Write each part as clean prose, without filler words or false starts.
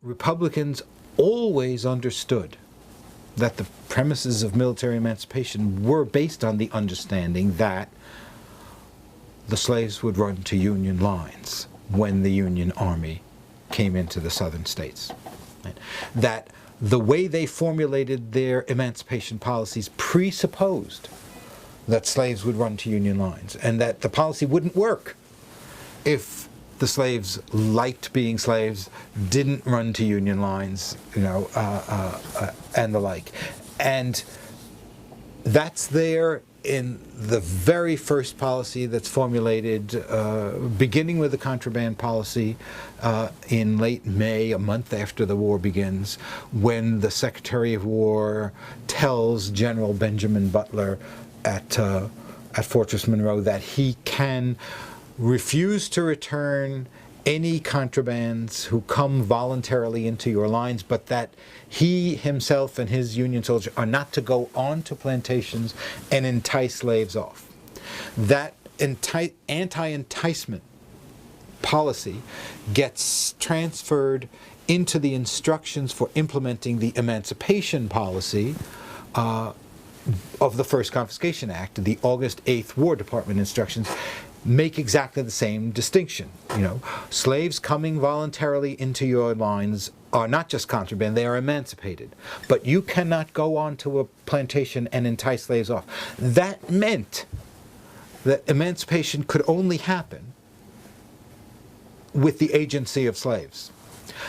Republicans always understood that the premises of military emancipation were based on the understanding that the slaves would run to Union lines when the Union Army came into the southern states. Right? That the way they formulated their emancipation policies presupposed that slaves would run to Union lines, and that the policy wouldn't work if the slaves liked being slaves, didn't run to Union lines, and the like. And that's there in the very first policy that's formulated, beginning with the contraband policy in late May, a month after the war begins, when the Secretary of War tells General Benjamin Butler at Fortress Monroe that he can refuse to return any contrabands who come voluntarily into your lines, but that he himself and his Union soldiers are not to go on to plantations and entice slaves off. That anti-enticement policy gets transferred into the instructions for implementing the emancipation policy of the First Confiscation Act. The August 8th War Department instructions make exactly the same distinction. Slaves coming voluntarily into your lines are not just contraband, they are emancipated. But you cannot go on to a plantation and entice slaves off. That meant that emancipation could only happen with the agency of slaves.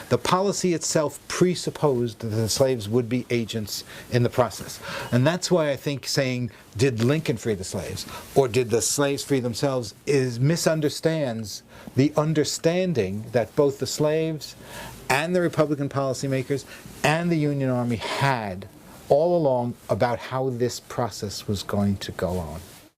The policy itself presupposed that the slaves would be agents in the process. And that's why I think saying, did Lincoln free the slaves, or did the slaves free themselves, misunderstands the understanding that both the slaves and the Republican policymakers and the Union Army had all along about how this process was going to go on.